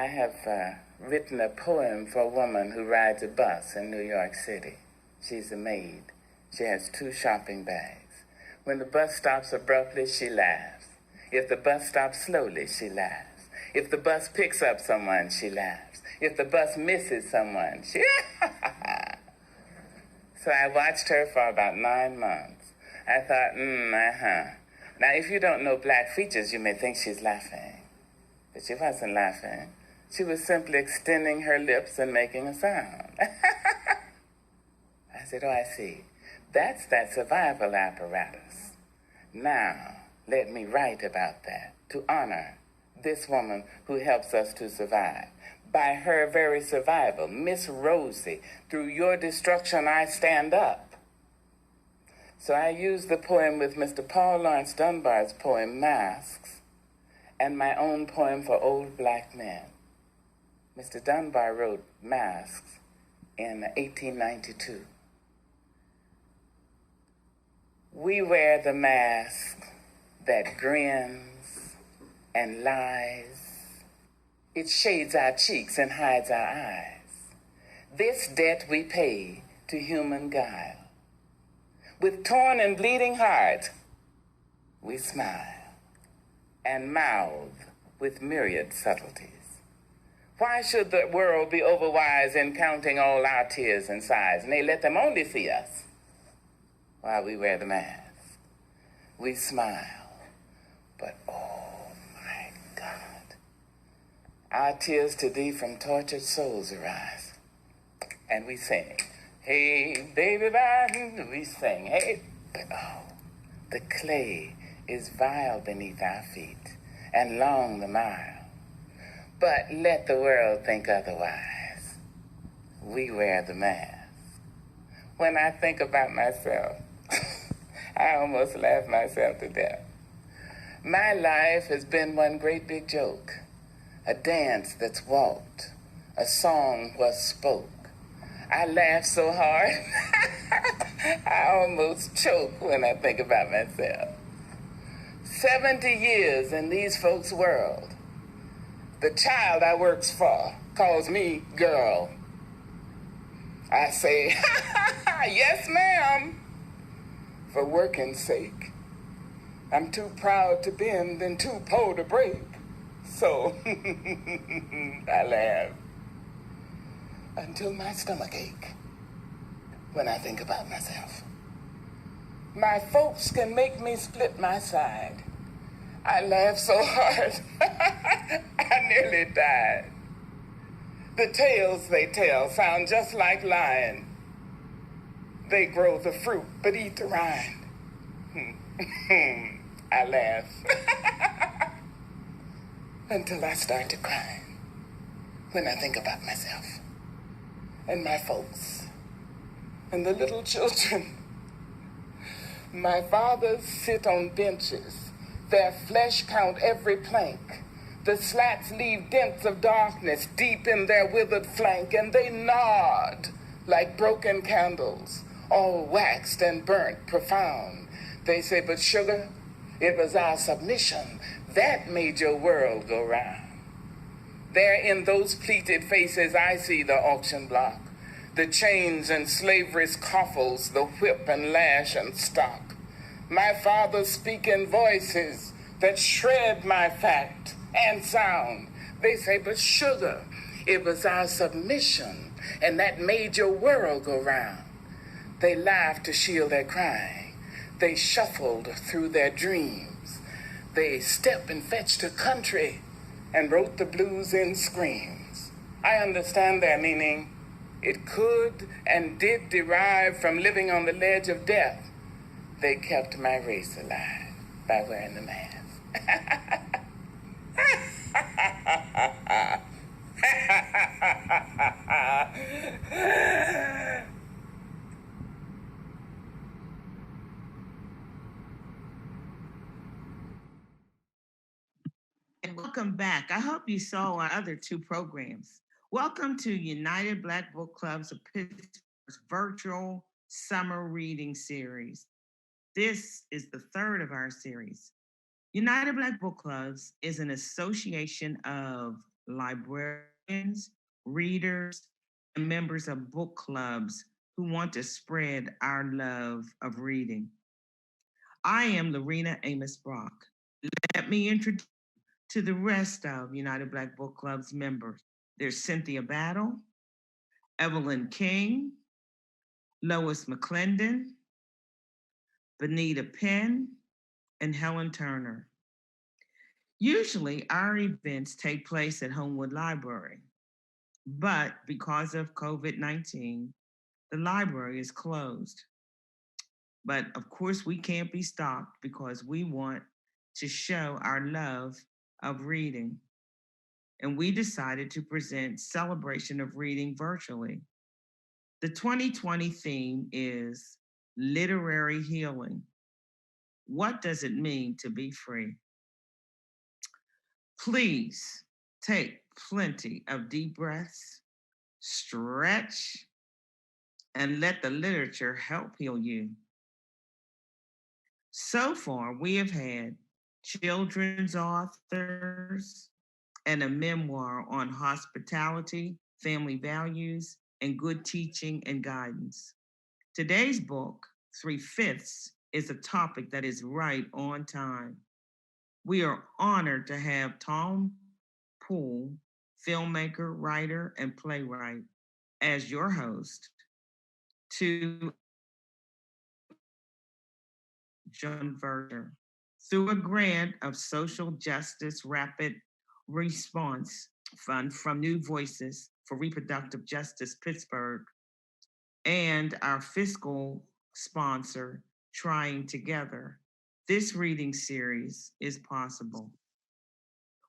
I have written a poem for a woman who rides a bus in New York City. She's a maid. She has 2 shopping bags. When the bus stops abruptly, she laughs. If the bus stops slowly, she laughs. If the bus picks up someone, she laughs. If the bus misses someone, she... So I watched her for about 9 months. I thought, Now, if you don't know black features, you may think she's laughing. But she wasn't laughing. She was simply extending her lips and making a sound. I said, oh, I see. That's that survival apparatus. Now, let me write about that to honor this woman who helps us to survive. By her very survival, Miss Rosie, through your destruction I stand up. So I used the poem with Mr. Paul Laurence Dunbar's poem, Masks, and my own poem for old black men. Mr. Dunbar wrote Masks in 1892. We wear the mask that grins and lies. It shades our cheeks and hides our eyes. This debt we pay to human guile. With torn and bleeding heart, we smile and mouth with myriad subtleties. Why should the world be overwise in counting all our tears and sighs? Nay, let them only see us while we wear the mask. We smile, but oh my God, our tears to thee from tortured souls arise. And we sing, hey, baby, we sing, hey, but oh, the clay is vile beneath our feet and long the mile. But let the world think otherwise. We wear the mask. When I think about myself, I almost laugh myself to death. My life has been one great big joke, a dance that's walked, a song was spoke. I laugh so hard, I almost choke when I think about myself. 70 years in these folks' world. The child I works for calls me girl. I say, yes, ma'am, for working's sake. I'm too proud to bend and too poor to break. So I laugh until my stomach ache when I think about myself. My folks can make me split my side. I laugh so hard, I nearly died. The tales they tell sound just like lying. They grow the fruit, but eat the rind. I laugh until I start to cry when I think about myself and my folks and the little children. My fathers sit on benches. Their flesh count every plank. The slats leave dents of darkness deep in their withered flank, and they nod like broken candles, all waxed and burnt profound. They say, but sugar, it was our submission that made your world go round. There in those pleated faces I see the auction block, the chains and slavery's coffles, the whip and lash and stock. My father speaking voices that shred my fact and sound. They say, but sugar, it was our submission, and that made your world go round. They laughed to shield their crying. They shuffled through their dreams. They stepped and fetched a country and wrote the blues in screams. I understand their meaning. It could and did derive from living on the ledge of death. They kept my race alive by wearing the mask. And welcome back. I hope you saw our other 2 programs. Welcome to United Black Book Clubs of Pittsburgh's virtual summer reading series. This is the 3rd of our series. United Black Book Clubs is an association of librarians, readers, and members of book clubs who want to spread our love of reading. I am Lorena Amos Brock. Let me introduce to the rest of United Black Book Club's members. There's Cynthia Battle, Evelyn King, Lois McClendon, Benita Penn, and Helen Turner. Usually, our events take place at Homewood Library, but because of COVID-19, the library is closed. But of course, we can't be stopped because we want to show our love of reading. And we decided to present Celebration of Reading virtually. The 2020 theme is Literary Healing. What does it mean to be free? Please take plenty of deep breaths, stretch, and let the literature help heal you. So far, we have had children's authors and a memoir on hospitality, family values, and good teaching and guidance. Today's book, 3/5, is a topic that is right on time. We are honored to have Tom Poole, filmmaker, writer, and playwright, as your host to Jon Vercher. Through a grant of Social Justice Rapid Response Fund from New Voices for Reproductive Justice Pittsburgh and our fiscal sponsor, Trying Together, this reading series is possible.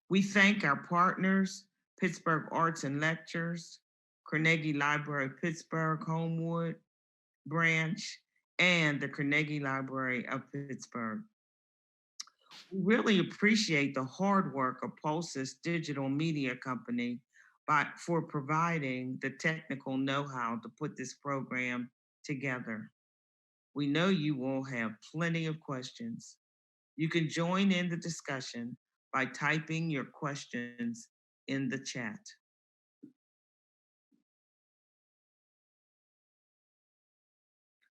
We thank our partners, Pittsburgh Arts and Lectures, Carnegie Library Pittsburgh Homewood branch, and the Carnegie Library of Pittsburgh. We really appreciate the hard work of Pulse's digital media company for providing the technical know-how to put this program together. We know you will have plenty of questions. You can join in the discussion by typing your questions in the chat.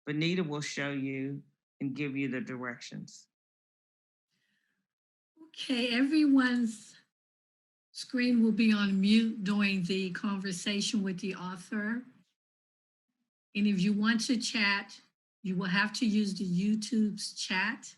Benita will show you and give you the directions. Okay, everyone's screen will be on mute during the conversation with the author. And if you want to chat, you will have to use the YouTube's chat,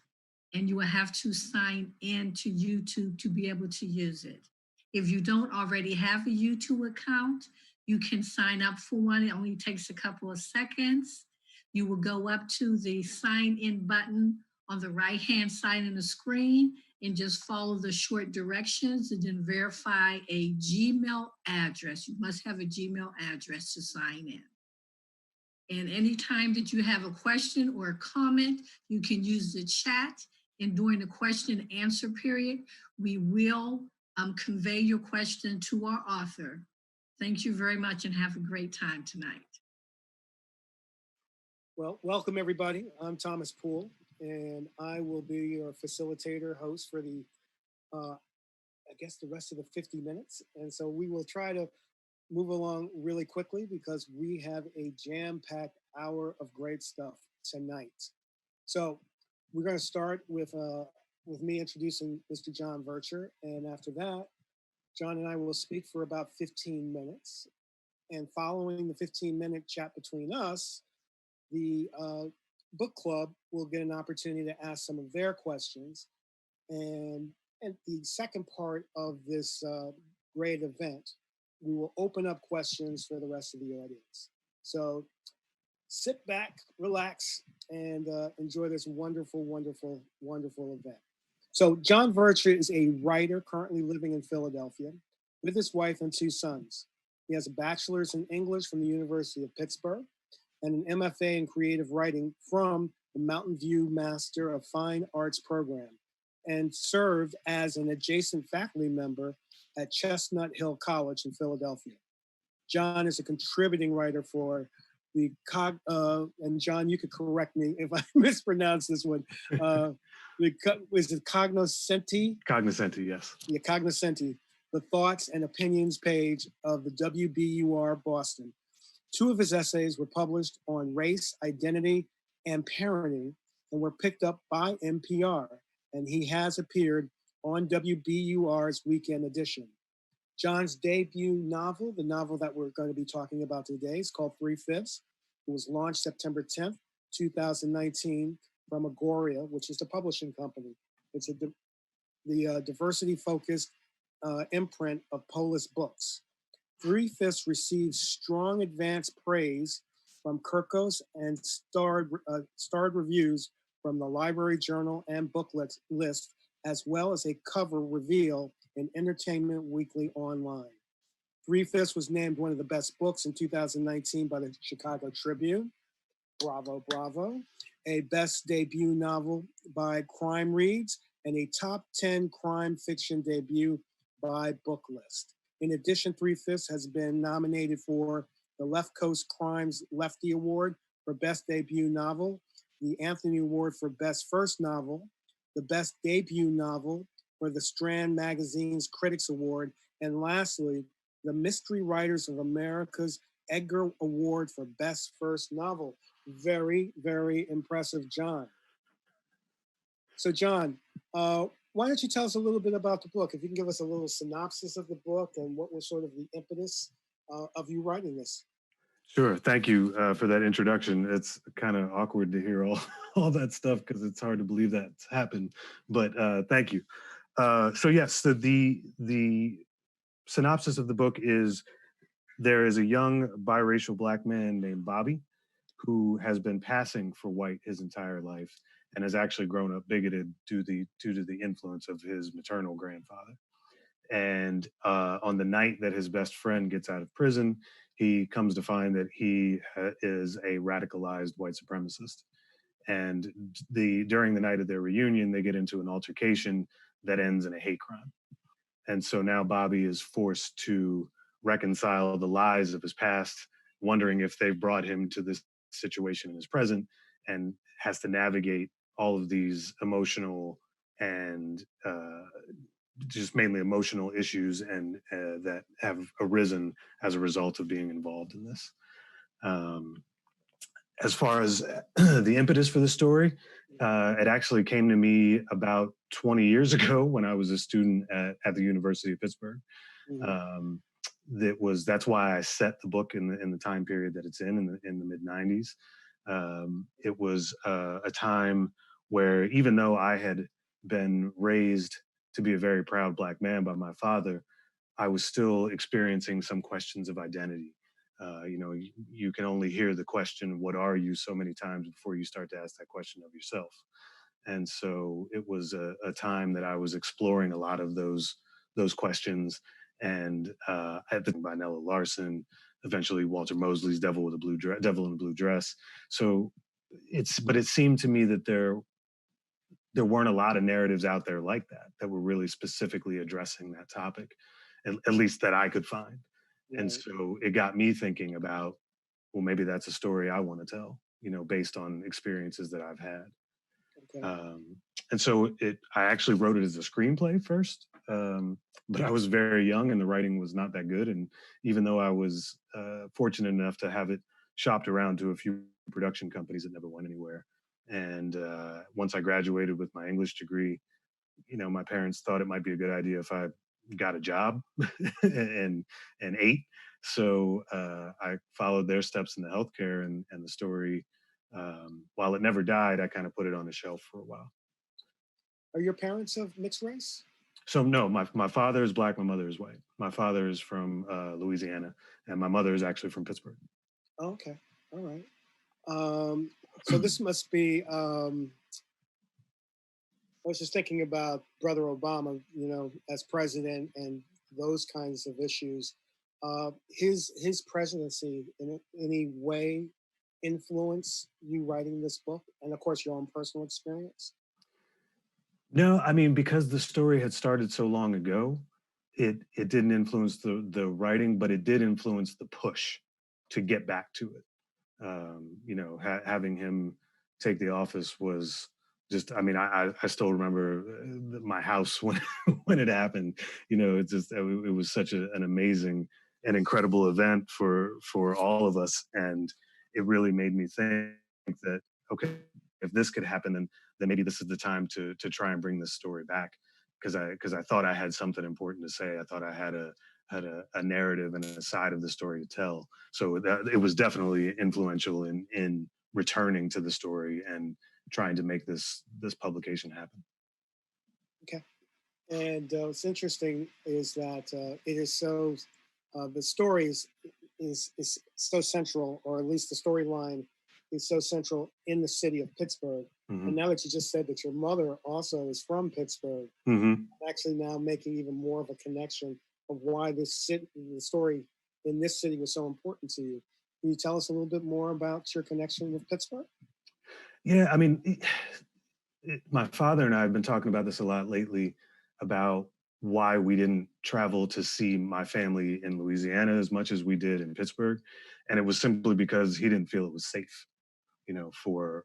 and you will have to sign in to YouTube to be able to use it. If you don't already have a YouTube account, you can sign up for one. It only takes a couple of seconds. You will go up to the sign in button on the right-hand side of the screen and just follow the short directions and then verify a Gmail address. You must have a Gmail address to sign in. And anytime that you have a question or a comment, you can use the chat. And during the question and answer period, we will convey your question to our author. Thank you very much and have a great time tonight. Well, welcome everybody. I'm Thomas Poole, and I will be your facilitator host for the, I guess the rest of the 50 minutes. And so we will try to move along really quickly because we have a jam-packed hour of great stuff tonight. So we're going to start with me introducing Mr. Jon Vercher, and after that, Jon and I will speak for about 15 minutes. And following the 15-minute chat between us, the book club will get an opportunity to ask some of their questions. And the second part of this great event, we will open up questions for the rest of the audience. So sit back, relax, and enjoy this wonderful, wonderful, wonderful event. So Jon Vercher is a writer currently living in Philadelphia with his wife and 2 sons. He has a bachelor's in English from the University of Pittsburgh and an MFA in creative writing from the Mountain View Master of Fine Arts program, and served as an adjacent faculty member at Chestnut Hill College in Philadelphia. Jon is a contributing writer for the, and Jon, you could correct me if I mispronounce this one, was it Cognoscenti? Cognoscenti, yes. Yeah, Cognoscenti, the thoughts and opinions page of the WBUR Boston. Two of his essays were published on race, identity, and parenting and were picked up by NPR, and he has appeared on WBUR's Weekend Edition. Jon's debut novel, the novel that we're going to be talking about today, is called 3/5. It was launched September 10th, 2019 from Agoria, which is the publishing company. It's the diversity-focused imprint of Polis Books. 3/5 received strong advance praise from Kirkos and starred reviews from the Library Journal and Book List, as well as a cover reveal in Entertainment Weekly Online. 3/5 was named one of the best books in 2019 by the Chicago Tribune. Bravo, bravo. A best debut novel by Crime Reads, and a top 10 crime fiction debut by Book List. In addition, 3/5 has been nominated for the Left Coast Crimes Lefty Award for Best Debut Novel, the Anthony Award for Best First Novel, the Best Debut Novel for the Strand Magazine's Critics Award, and lastly, the Mystery Writers of America's Edgar Award for Best First Novel. Very, very impressive, Jon. So, Jon, why don't you tell us a little bit about the book? If you can give us a little synopsis of the book and what was sort of the impetus of you writing this. Sure. Thank you for that introduction. It's kind of awkward to hear all that stuff because it's hard to believe that's happened. But thank you. So yes, the synopsis of the book is there is a young biracial Black man named Bobby who has been passing for white his entire life and has actually grown up bigoted due to the influence of his maternal grandfather. And on the night that his best friend gets out of prison, he comes to find that he is a radicalized white supremacist. And during the night of their reunion, they get into an altercation that ends in a hate crime. And so now Bobby is forced to reconcile the lies of his past, wondering if they've brought him to this situation in his present, and has to navigate all of these emotional and just mainly emotional issues and that have arisen as a result of being involved in this. As far as the impetus for the story, it actually came to me about 20 years ago when I was a student at the University of Pittsburgh. That's why I set the book in the time period that it's in the mid 90s. It was a time where, even though I had been raised to be a very proud Black man by my father, I was still experiencing some questions of identity. You can only hear the question, "What are you?" so many times before you start to ask that question of yourself. And so it was a time that I was exploring a lot of those questions. And by Nella Larson, eventually Walter Mosley's Devil in a Blue Dress. So but it seemed to me that there weren't a lot of narratives out there like that were really specifically addressing that topic, at least that I could find. Right. And so it got me thinking about, well, maybe that's a story I want to tell, based on experiences that I've had. Okay. And so I actually wrote it as a screenplay first, but I was very young and the writing was not that good. And even though I was fortunate enough to have it shopped around to a few production companies, it never went anywhere. And once I graduated with my English degree, my parents thought it might be a good idea if I got a job and ate. So I followed their steps in the healthcare, and the story, while it never died, I kind of put it on the shelf for a while. Are your parents of mixed race? So no, my father is Black, my mother is white. My father is from Louisiana, and my mother is actually from Pittsburgh. Oh, okay, all right. So this must be, I was just thinking about Brother Obama, as president and those kinds of issues. His presidency in any way influence you writing this book? And of course, your own personal experience? No, I mean, because the story had started so long ago, it didn't influence the writing, but it did influence the push to get back to it. Having him take the office was just, I mean, I still remember my house when when it happened. You know, it was such an amazing and incredible event for all of us, and it really made me think that, okay, if this could happen, then maybe this is the time to try and bring this story back, because I thought I had something important to say. I thought I had a narrative and a side of the story to tell. So that it was definitely influential in returning to the story and trying to make this publication happen. Okay. And what's interesting is that it is so, the story is so central, or at least the storyline is so central in the city of Pittsburgh. Mm-hmm. And now that you just said that your mother also is from Pittsburgh, Mm-hmm. actually now making even more of a connection of why the story in this city was so important to you. Can you tell us a little bit more about your connection with Pittsburgh? Yeah, I mean, my father and I have been talking about this a lot lately, about why we didn't travel to see my family in Louisiana as much as we did in Pittsburgh. And it was simply because he didn't feel it was safe, you know, for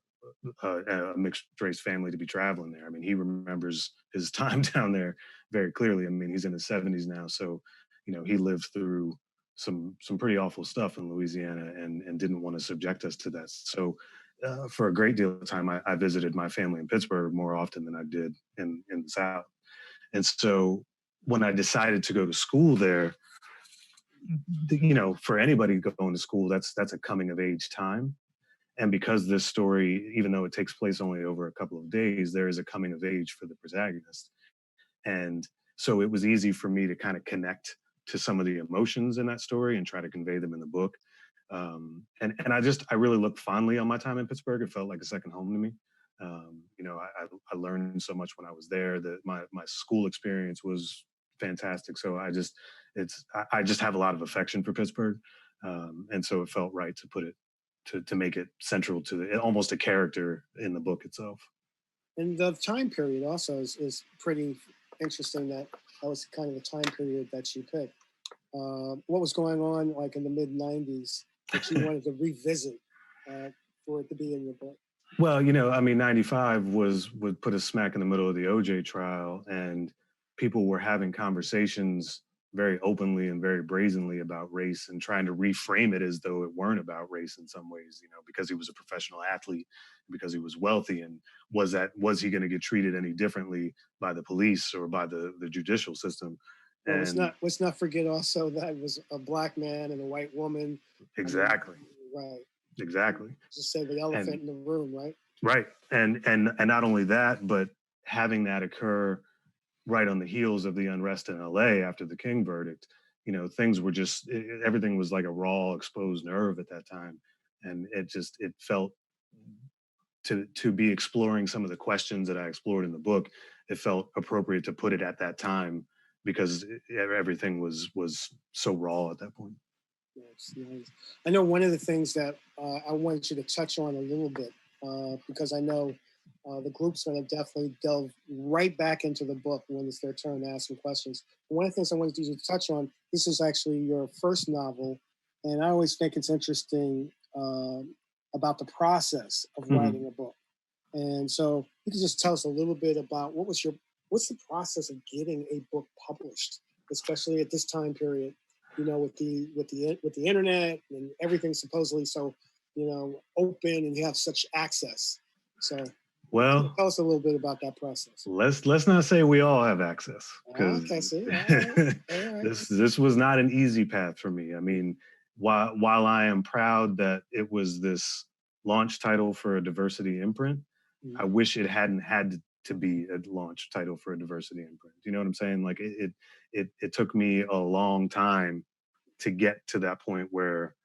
a mixed race family to be traveling there. I mean, he remembers his time down there very clearly. I mean, he's in his 70s now, so you know, he lived through some pretty awful stuff in Louisiana, and didn't want to subject us to that. So for a great deal of time, I visited my family in Pittsburgh more often than I did in the South. And so when I decided to go to school there, you know, for anybody going to school, that's a coming of age time. And because this story, even though it takes place only over a couple of days, there is a coming of age for the protagonist. And so it was easy for me to kind of connect to some of the emotions in that story and try to convey them in the book. And I really look fondly on my time in Pittsburgh. It felt like a second home to me. You know, I learned so much when I was there. That my school experience was fantastic. So I just have a lot of affection for Pittsburgh. And so it felt right to put it, to make it central to almost a character in the book itself. And the time period also is pretty interesting. That was kind of the time period that you picked. What was going on like in the mid 90s that you wanted to revisit for it to be in your book? Well, you know, I mean, 95 would put us smack in the middle of the OJ trial, and people were having conversations very openly and very brazenly about race, and trying to reframe it as though it weren't about race in some ways, you know, because he was a professional athlete, because he was wealthy, and was he going to get treated any differently by the police or by the judicial system? Well, let's not forget also that it was a black man and a white woman. Exactly. I mean, right. Exactly. Just say the elephant in the room, right? Right. And not only that, but having that occur right on the heels of the unrest in LA after the King verdict, you know, things were just, everything was like a raw, exposed nerve at that time. And it felt, to be exploring some of the questions that I explored in the book, it felt appropriate to put it at that time, because everything was so raw at that point. Yes, nice. I know one of the things that I wanted you to touch on a little bit, because I know the group's going to definitely delve right back into the book when it's their turn to ask some questions. One of the things I wanted you to touch on, this is actually your first novel, and I always think it's interesting about the process of writing a book. And so you can just tell us a little bit about what's the process of getting a book published, especially at this time period, you know, with the internet and everything supposedly so, you know, open, and you have such access. So, well, tell us a little bit about that process. Let's not say we all have access, because all right. this was not an easy path for me. I mean, while I am proud that it was this launch title for a diversity imprint, I wish it hadn't had to be a launch title for a diversity imprint. You know what I'm saying? Like it took me a long time to get to that point where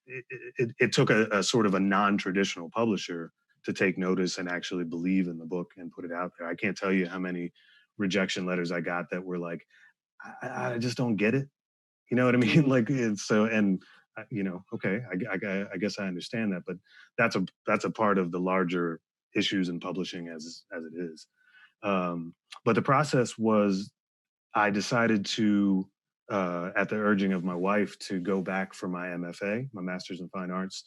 it took a sort of a non-traditional publisher to take notice and actually believe in the book and put it out there. I can't tell you how many rejection letters I got that were like, I just don't get it. You know what I mean? Like, it's so, and you know, okay, I guess I understand that, but that's a part of the larger issues in publishing as it is. But the process was, I decided to, at the urging of my wife, to go back for my MFA, my Master's in Fine Arts,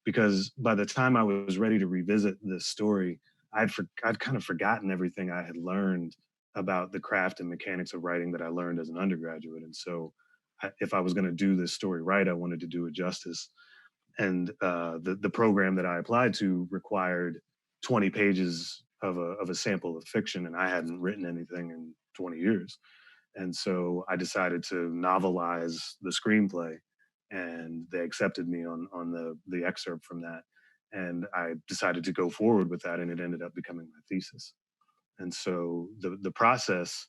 because by the time I was ready to revisit this story, I'd kind of forgotten everything I had learned about the craft and mechanics of writing that I learned as an undergraduate. And so if I was going to do this story right, I wanted to do it justice. And the program that I applied to required 20 pages of a sample of fiction, and I hadn't written anything in 20 years. And so I decided to novelize the screenplay, and they accepted me on the excerpt from that. And I decided to go forward with that, and it ended up becoming my thesis. And so the process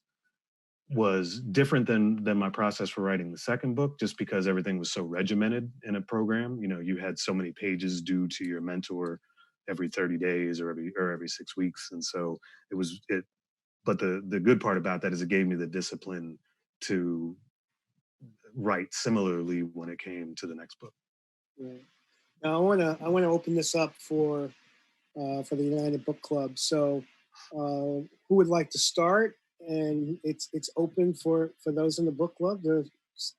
was different than my process for writing the second book, just because everything was so regimented in a program. You know, you had so many pages due to your mentor every 30 days or every 6 weeks. And so it but the good part about that is it gave me the discipline to write similarly when it came to the next book. Right. Now I wanna open this up for the United Book Club. So who would like to start? And it's open for those in the book club to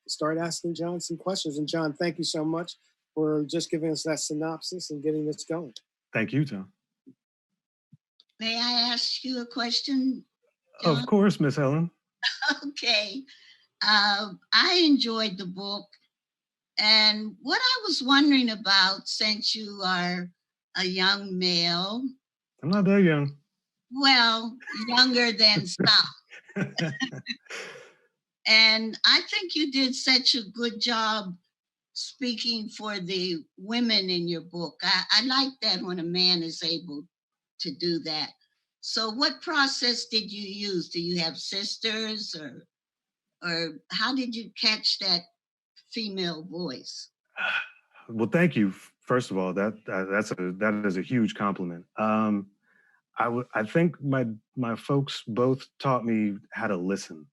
start asking Jon some questions. And Jon, thank you so much for just giving us that synopsis and getting this going. Thank you, Tom. May I ask you a question, Jon? Of course, Miss Helen. Okay. I enjoyed the book. And what I was wondering about, since you are a young male. I'm not that young. Well, younger than some. And I think you did such a good job speaking for the women in your book. I like that when a man is able to do that. So what process did you use? Do you have sisters, or how did you catch that female voice? Well, thank you. First of all, that is a huge compliment. I think my folks both taught me how to listen.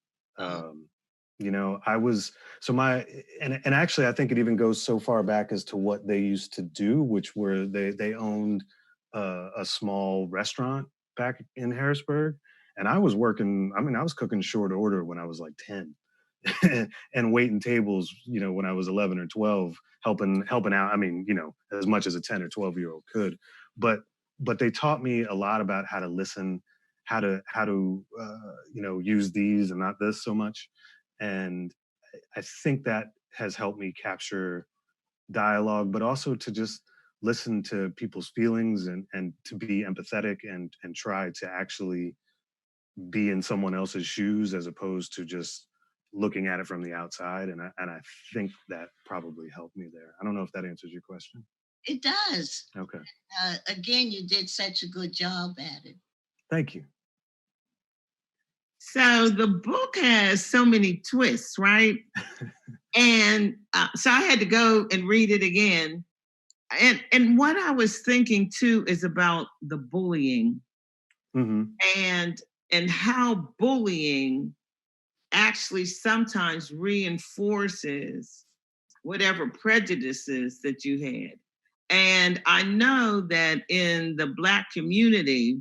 You know, and actually I think it even goes so far back as to what they used to do, which were they owned a small restaurant back in Harrisburg, and I was cooking short order when I was like 10. And waiting tables, you know, when I was 11 or 12, helping out. I mean, you know, as much as a 10 or 12-year-old could, but they taught me a lot about how to listen, how to you know, use these and not this so much. And I think that has helped me capture dialogue, but also to just listen to people's feelings and to be empathetic and try to actually be in someone else's shoes as opposed to just looking at it from the outside. And I think that probably helped me there. I don't know if that answers your question. It does. Okay. Again, you did such a good job at it. Thank you. So the book has so many twists, right? And so I had to go and read it again. And what I was thinking too is about the bullying, and how bullying actually sometimes reinforces whatever prejudices that you had. And I know that in the Black community,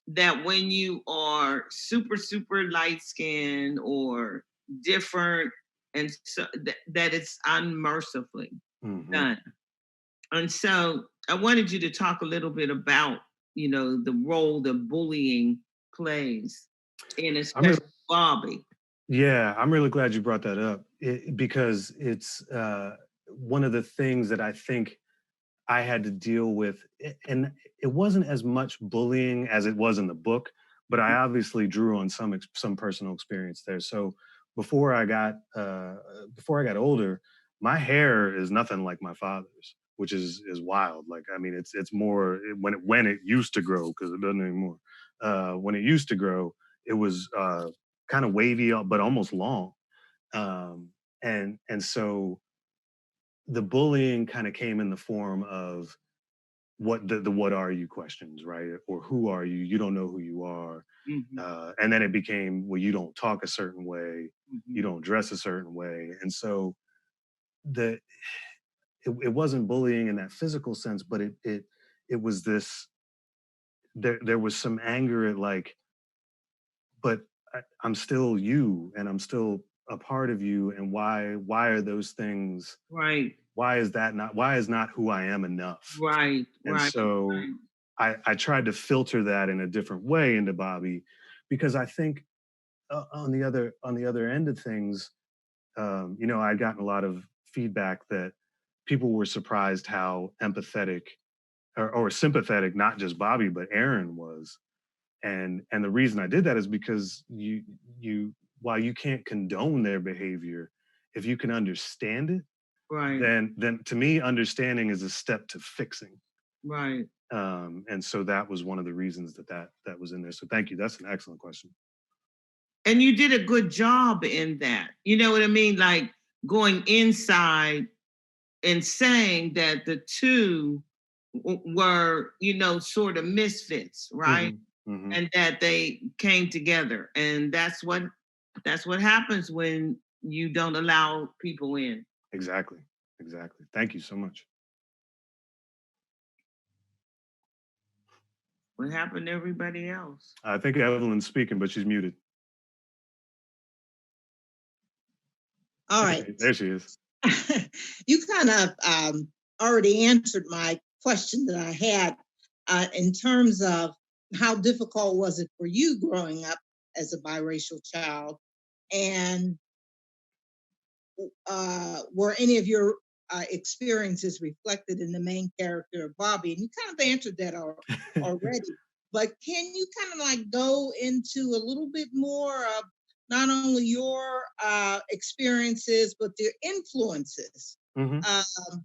that when you are super, super light skinned or different, and so that it's unmercifully done. And so I wanted you to talk a little bit about, you know, the role that bullying plays in, especially Bobby. Yeah, I'm really glad you brought that up because it's one of the things that I think I had to deal with, and it wasn't as much bullying as it was in the book, but I obviously drew on some personal experience there. So before I got older, my hair is nothing like my father's, which is wild. Like, I mean, it's more when it used to grow, because it doesn't anymore. When it used to grow, it was kind of wavy, but almost long. And so the bullying kind of came in the form of what the what are you questions, right? Or who are you? You don't know who you are. And then it became, well, you don't talk a certain way, you don't dress a certain way. And so it wasn't bullying in that physical sense, but it was this, there was some anger at like, but I'm still you and I'm still a part of you, and why are those things right? Why is not who I am enough? Right. And right. so right. I tried to filter that in a different way into Bobby, because I think on the other end of things, you know, I'd gotten a lot of feedback that people were surprised how empathetic or sympathetic, not just Bobby, but Aaron was. And the reason I did that is because you while you can't condone their behavior, if you can understand it, Right. then to me, understanding is a step to fixing. Right. And so that was one of the reasons that was in there. So thank you. That's an excellent question. And you did a good job in that. You know what I mean? Like going inside and saying that the two were, you know, sort of misfits, right? Mm-hmm. And that they came together. And that's what happens when you don't allow people in. Exactly. Thank you so much. What happened to everybody else? I think Evelyn's speaking, but she's muted. All right. There she is. You kind of already answered my question that I had in terms of how difficult was it for you growing up as a biracial child, and were any of your experiences reflected in the main character of Bobby? And you kind of answered that already, but can you kind of like go into a little bit more of not only your experiences, but their influences? Mm-hmm.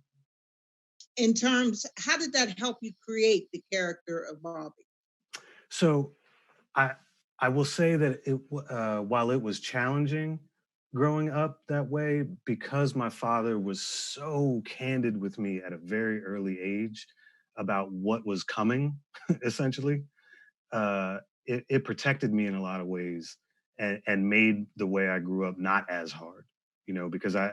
In terms, how did that help you create the character of Bobby? So I will say that while it was challenging growing up that way, because my father was so candid with me at a very early age about what was coming, essentially, it protected me in a lot of ways and made the way I grew up not as hard, you know, because I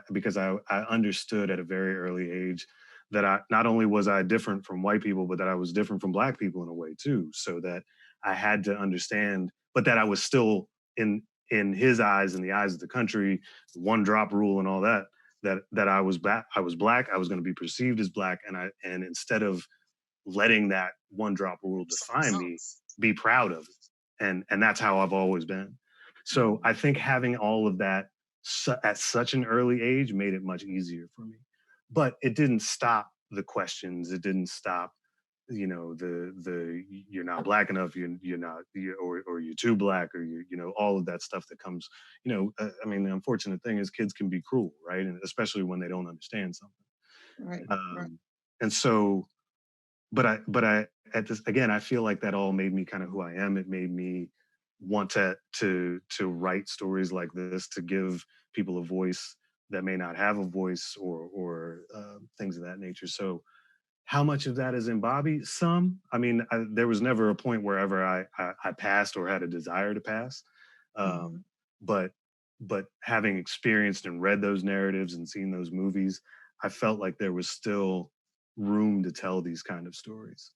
understood at a very early age that I not only was I different from white people, but that I was different from Black people in a way too. So that I had to understand, but that I was still in his eyes, in the eyes of the country, one drop rule and all that. That I was Black. I was going to be perceived as Black, and instead of letting that one drop rule define me, be proud of it. And that's how I've always been. So I think having all of that at such an early age made it much easier for me. But it didn't stop the questions. It didn't stop, you know, the you're not Black enough, you're not, or you're too Black, or you know, all of that stuff that comes, you know, I mean, the unfortunate thing is kids can be cruel, right? And especially when they don't understand something. Right. And so, but I at this again, I feel like that all made me kind of who I am. It made me want to write stories like this, to give people a voice that may not have a voice, or things of that nature. So how much of that is in Bobby? Some. I mean, there was never a point wherever I passed or had a desire to pass. But having experienced and read those narratives and seen those movies, I felt like there was still room to tell these kind of stories.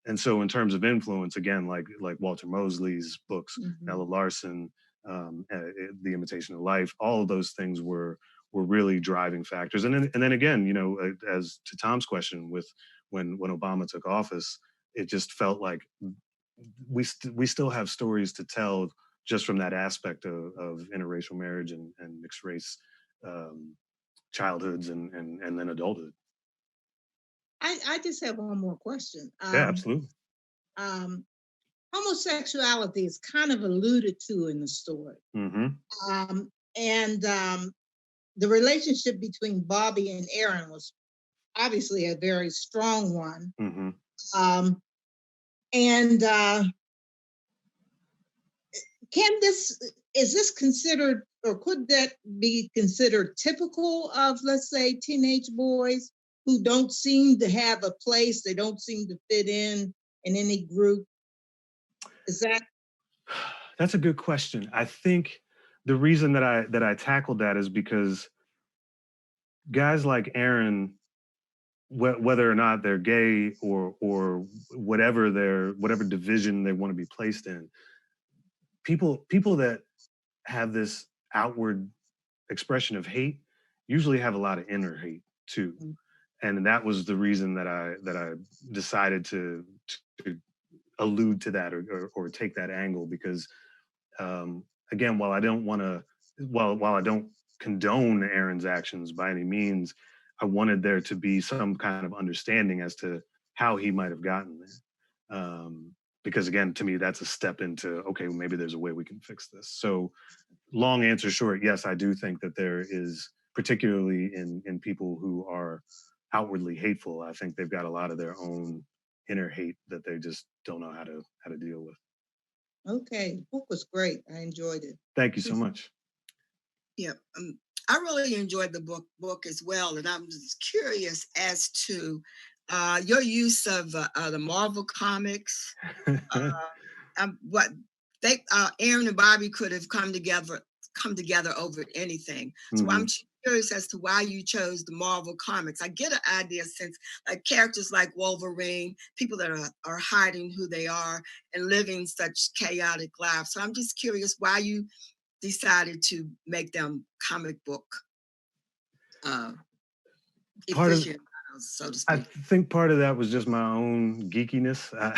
And so in terms of influence, again, like Walter Mosley's books, Nella Larson, The Imitation of Life, all of those things were really driving factors. And then again, you know, as to Tom's question, with when Obama took office, it just felt like we still have stories to tell just from that aspect of interracial marriage and mixed race childhoods and then adulthood. I just have one more question. Yeah, absolutely. Homosexuality is kind of alluded to in the story. And the relationship between Bobby and Aaron was obviously a very strong one. Is this considered, or could that be considered typical of, let's say, teenage boys who don't seem to have a place, they don't seem to fit in any group? Is that? That's a good question. I think the reason that I tackled that is because guys like Aaron, whether or not they're gay or whatever division they want to be placed in, people that have this outward expression of hate usually have a lot of inner hate too. And that was the reason that I decided to allude to that or take that angle, because again, while I don't condone Aaron's actions by any means, I wanted there to be some kind of understanding as to how he might have gotten there. Because again, to me, that's a step into, okay, maybe there's a way we can fix this. So long answer short, yes, I do think that there is, particularly in people who are outwardly hateful, I think they've got a lot of their own inner hate that they just don't know how to deal with. Okay, the book was great. I enjoyed it. Thank you so much. Yeah, I really enjoyed the book as well, and I'm just curious as to your use of the Marvel comics. What they Aaron and Bobby could have come together over anything. So I'm curious as to why you chose the Marvel comics. I get an idea since like characters like Wolverine, people that are hiding who they are and living such chaotic lives. So I'm just curious why you decided to make them comic book efficient, so to speak. I think part of that was just my own geekiness. I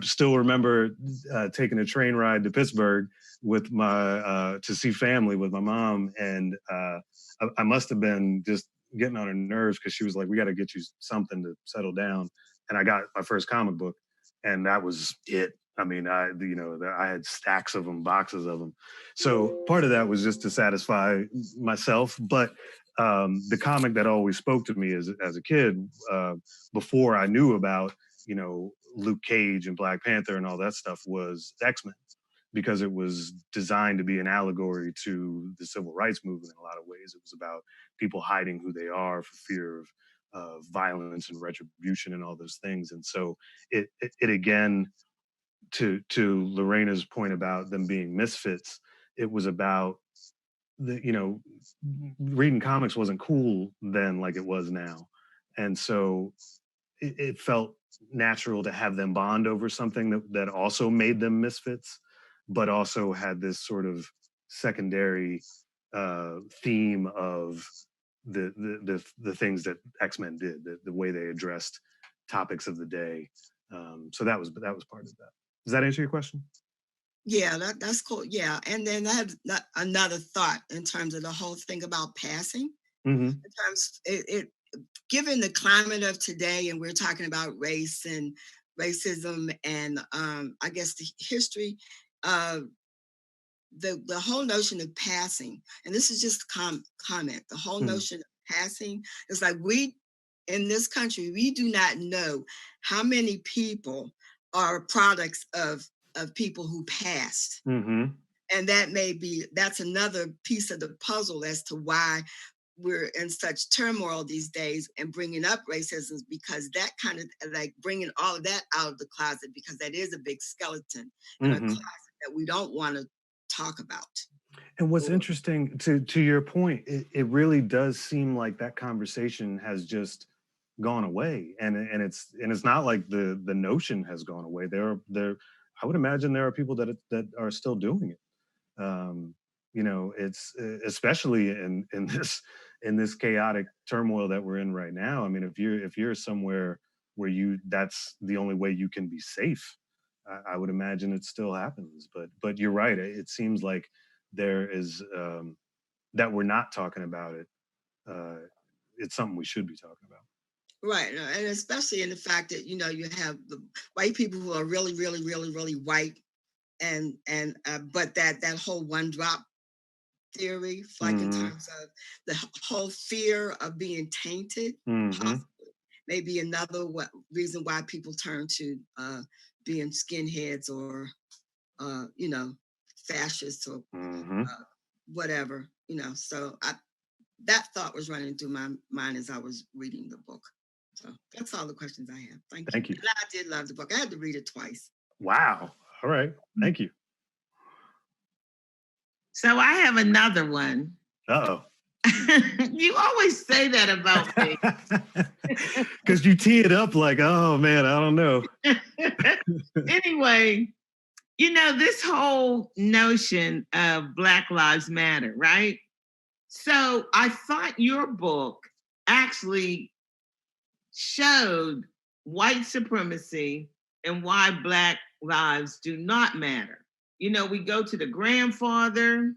still remember taking a train ride to Pittsburgh with to see family with my mom, and I must have been just getting on her nerves because she was like, "We got to get you something to settle down," and I got my first comic book, and that was it. I mean, I had stacks of them, boxes of them. So part of that was just to satisfy myself. But the comic that always spoke to me as a kid, before I knew about, Luke Cage and Black Panther and all that stuff, was X-Men, because it was designed to be an allegory to the civil rights movement in a lot of ways. It was about people hiding who they are for fear of violence and retribution and all those things. And so it again, to Lorena's point about them being misfits, it was about reading comics wasn't cool then like it was now. And so it felt natural to have them bond over something that also made them misfits, but also had this sort of secondary theme of the things that X-Men did, the way they addressed topics of the day. So that was part of that. Does that answer your question? Yeah, that's cool. Yeah, and then I have another thought in terms of the whole thing about passing. In terms, given the climate of today, and we're talking about race and racism, and I guess the history of the whole notion of passing, and this is just a comment. The whole notion of passing is like, we in this country, we do not know how many people are products of people who passed. And that's another piece of the puzzle as to why we're in such turmoil these days and bringing up racism, because that kind of like bringing all of that out of the closet, because that is a big skeleton in a closet that we don't want to talk about. And what's interesting, to your point, it really does seem like that conversation has just gone away, and it's not like the notion has gone away. There I would imagine there are people that are still doing it. It's especially in this chaotic turmoil that we're in right now. I mean, if you're somewhere where that's the only way you can be safe, I would imagine it still happens. But you're right. It seems like there is that we're not talking about it. It's something we should be talking about. Right, and especially in the fact that you have the white people who are really, really, really, really white, and but that whole one drop theory, like in terms of the whole fear of being tainted, possibly, maybe another reason why people turn to being skinheads or fascists or whatever. So that thought was running through my mind as I was reading the book. So that's all the questions I have. Thank you. And I did love the book. I had to read it twice. Wow. All right. Thank you. So I have another one. Uh-oh. You always say that about me. Because you tee it up like, oh man, I don't know. Anyway, this whole notion of Black Lives Matter, right? So I thought your book actually showed white supremacy and why Black lives do not matter. You know, we go to the grandfather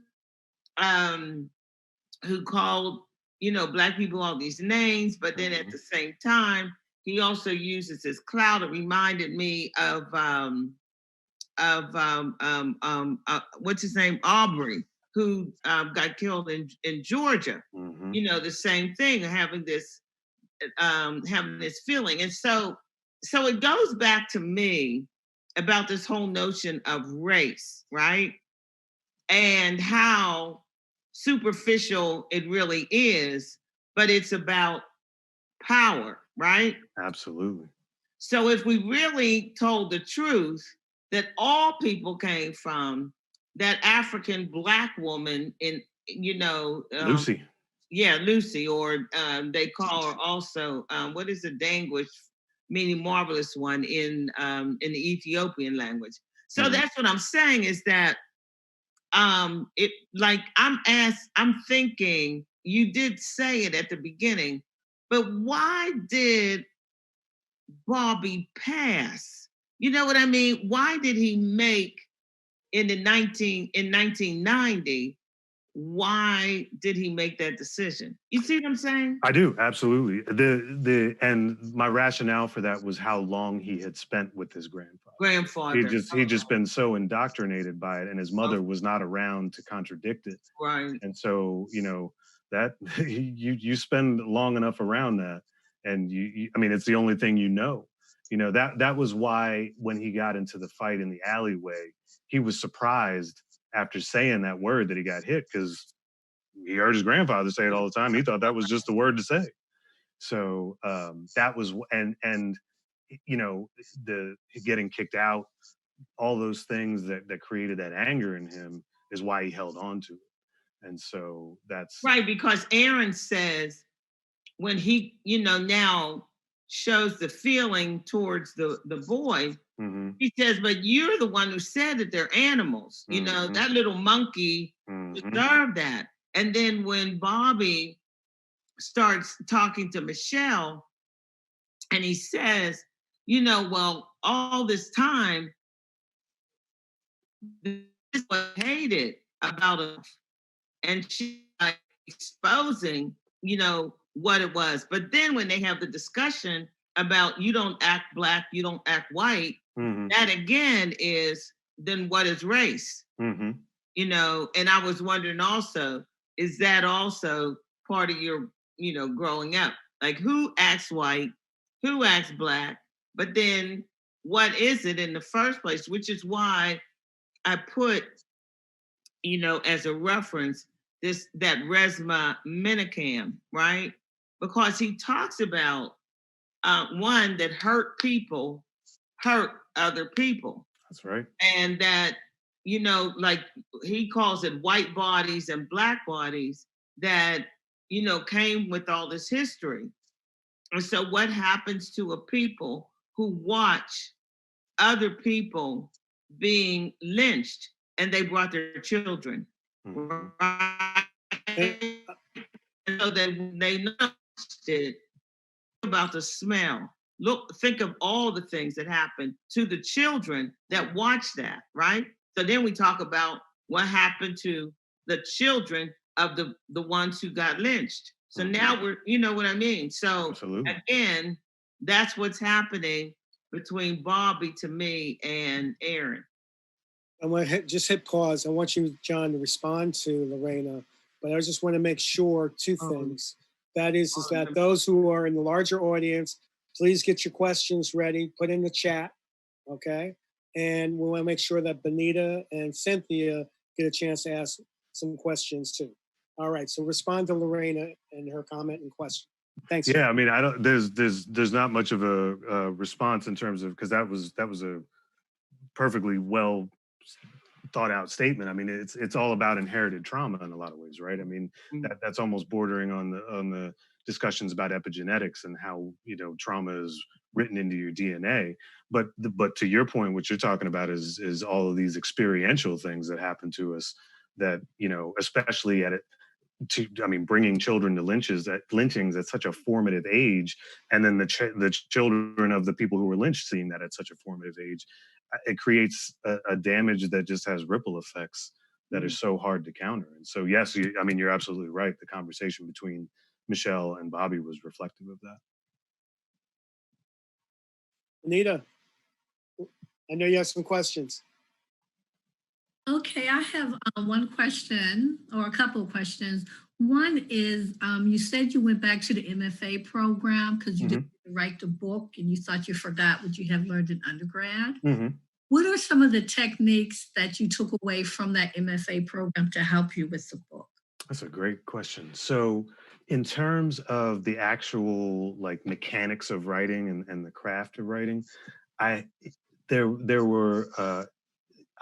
who called, you know, Black people all these names, but then at the same time, he also uses his clout. It reminded me of what's his name, Aubrey, who got killed in Georgia. You know, the same thing, having this feeling. And so it goes back to me about this whole notion of race, right? And how superficial it really is, but it's about power, right? Absolutely. So if we really told the truth that all people came from that African Black woman in, you know, Lucy. Yeah, Lucy, or they call her also, what is the Danguish, meaning marvelous one in the Ethiopian language. So that's what I'm saying, is that it, like, I'm thinking, you did say it at the beginning, but why did Bobby pass? You know what I mean? Why did he make in 1990? Why did he make that decision? You see what I'm saying? I do, absolutely. And my rationale for that was how long he had spent with his grandfather. He just been so indoctrinated by it, and his mother was not around to contradict it. Right. And so, you know, that you spend long enough around that, and you I mean, it's the only thing you know. You know, that was why when he got into the fight in the alleyway, he was surprised after saying that word that he got hit, because he heard his grandfather say it all the time. He thought that was just the word to say. So that was, and you know, the getting kicked out, all those things that created that anger in him is why he held on to it. And so that's right, because Aaron says when he, you know, now shows the feeling towards the boy, he says, but you're the one who said that they're animals. You know, that little monkey deserved that. And then when Bobby starts talking to Michelle, and he says, you know, well, all this time, this is what I hated about her. And she like exposing, you know, what it was. But then when they have the discussion about you don't act Black, you don't act white, that again is, then what is race? You know, and I was wondering also, is that also part of your, you know, growing up? Like, who acts white, who acts Black, but then what is it in the first place? Which is why I put, you know, as a reference, that Resma Menachem, right? Because he talks about one, that hurt people hurt other people. That's right. And that, you know, like he calls it white bodies and Black bodies that, you know, came with all this history. And so what happens to a people who watch other people being lynched and they brought their children, right? And so they noticed it, about the smell. Look, think of all the things that happened to the children that watched that, right? So then we talk about what happened to the children of the ones who got lynched. So now we're, you know what I mean? So again, that's what's happening between Bobby, to me, and Aaron. I want to just hit pause. I want you, John, to respond to Lorena, but I just want to make sure two things. That is that those who are in the larger audience, please get your questions ready, put in the chat, okay? And we want to make sure that Benita and Cynthia get a chance to ask some questions too. All right, so respond to Lorena and her comment and question. Thanks. Yeah, I mean, I don't. There's not much of a response in terms of, because that was a perfectly well thought out statement. I mean, it's all about inherited trauma in a lot of ways, right? I mean, that's almost bordering on the discussions about epigenetics and how, you know, trauma is written into your DNA. But to your point, what you're talking about is all of these experiential things that happen to us that, you know, especially bringing children to lynchings at such a formative age, and then the children of the people who were lynched seeing that at such a formative age, it creates a damage that just has ripple effects that are so hard to counter. And so, yes, you're absolutely right. The conversation between Michelle and Bobby was reflective of that. Anita, I know you have some questions. Okay, I have one question or a couple of questions. One is, you said you went back to the MFA program because you didn't write the book and you thought you forgot what you have learned in undergrad. What are some of the techniques that you took away from that MFA program to help you with the book? That's a great question. So in terms of the actual mechanics of writing and the craft of writing, I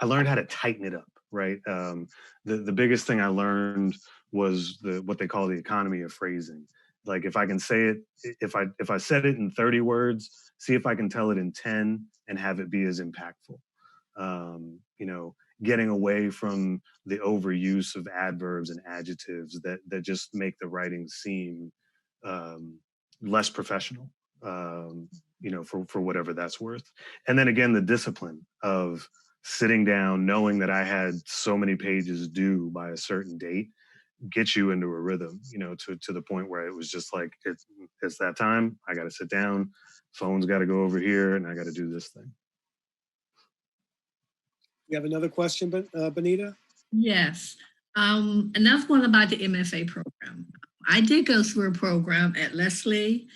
learned how to tighten it up, right? The biggest thing I learned was what they call the economy of phrasing. Like if I can say it, if I said it in 30 words, see if I can tell it in 10 and have it be as impactful. Getting away from the overuse of adverbs and adjectives that just make the writing seem less professional, for whatever that's worth. And then again, the discipline of sitting down, knowing that I had so many pages due by a certain date, gets you into a rhythm, to the point where it was just like, it's that time, I got to sit down, phone's got to go over here, and I got to do this thing. You have another question, Benita? Yes. Another one about the MFA program. I did go through a program at Leslie,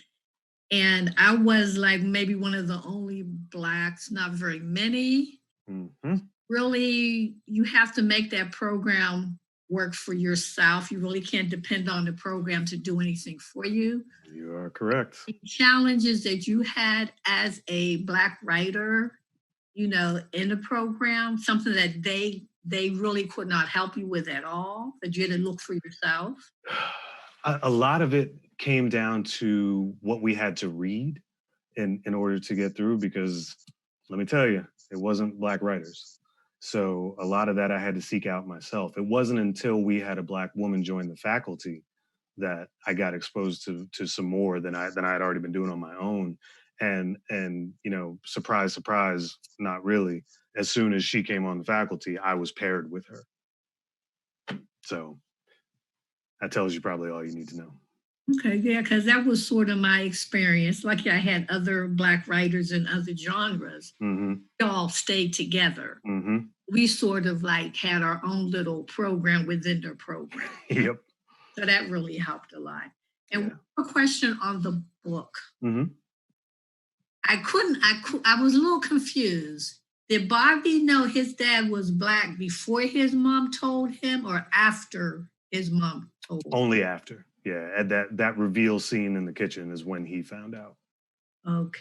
and I was like maybe one of the only Blacks, not very many. Really, you have to make that program work for yourself. You really can't depend on the program to do anything for you. You are correct. The challenges that you had as a Black writer, in the program, something that they really could not help you with at all, that you had to look for yourself? A lot of it came down to what we had to read in order to get through, because let me tell you, it wasn't Black writers. So a lot of that I had to seek out myself. It wasn't until we had a Black woman join the faculty that I got exposed to some more than I had already been doing on my own. And surprise, surprise, not really. As soon as she came on the faculty, I was paired with her. So that tells you probably all you need to know. Okay, yeah, because that was sort of my experience. Lucky I had other Black writers in other genres. We all stayed together. We sort of had our own little program within their program. Yep. So that really helped a lot. And one more question on the book. I was a little confused. Did Bobby know his dad was Black before his mom told him or after his mom told him? Only after. Yeah, and that reveal scene in the kitchen is when he found out. Okay.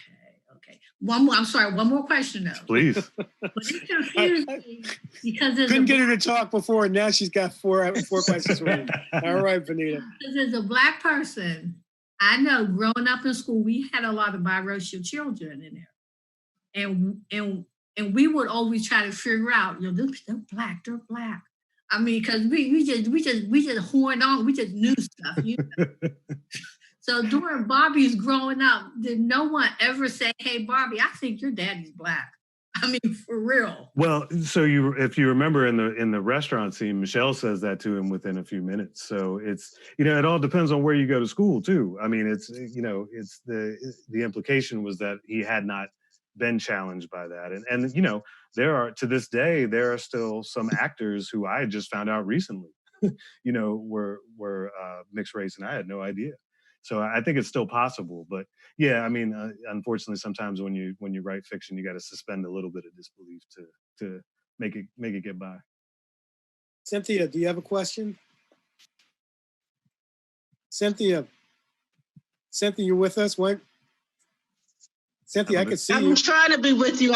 One more question though. Please. But it confused me because couldn't get her to talk before, and now she's got four questions for you. All right, Benita. Because as a Black person, I know growing up in school, we had a lot of biracial children in there. And we would always try to figure out, they're Black. I mean, because we just horned on, we just knew stuff. So during Bobby's growing up, did no one ever say, "Hey, Bobby, I think your daddy's Black"? I mean, for real. Well, so if you remember in the restaurant scene, Michelle says that to him within a few minutes. So it's it all depends on where you go to school too. I mean, it's it's the implication was that he had not been challenged by that, and there are, to this day, there are still some actors who I just found out recently, were mixed race, and I had no idea. So I think it's still possible, but yeah, I mean, unfortunately, sometimes when you write fiction, you got to suspend a little bit of disbelief to make it get by. Cynthia, do you have a question? Cynthia, you're with us? What? Cynthia, I can see you. I was trying to be with you.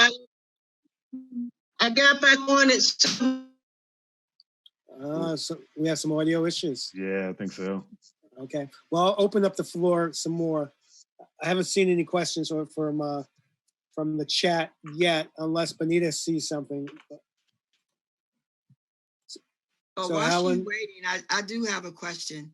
I got back on it. So we have some audio issues. Yeah, I think so. Okay. Well, I'll open up the floor some more. I haven't seen any questions from the chat yet, unless Benita sees something. But So while she's Helen, waiting, I do have a question.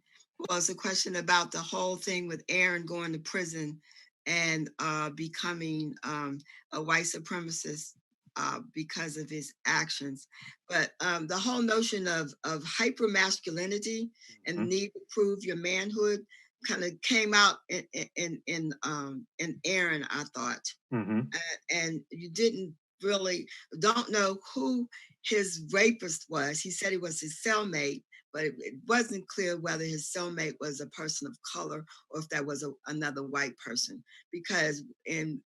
Well, it's a question about the whole thing with Aaron going to prison and becoming a white supremacist because of his actions. But the whole notion of hypermasculinity and need to prove your manhood kind of came out in Aaron, I thought. And you don't know who his rapist was. He said he was his cellmate, but it wasn't clear whether his cellmate was a person of color or if that was another white person. Because in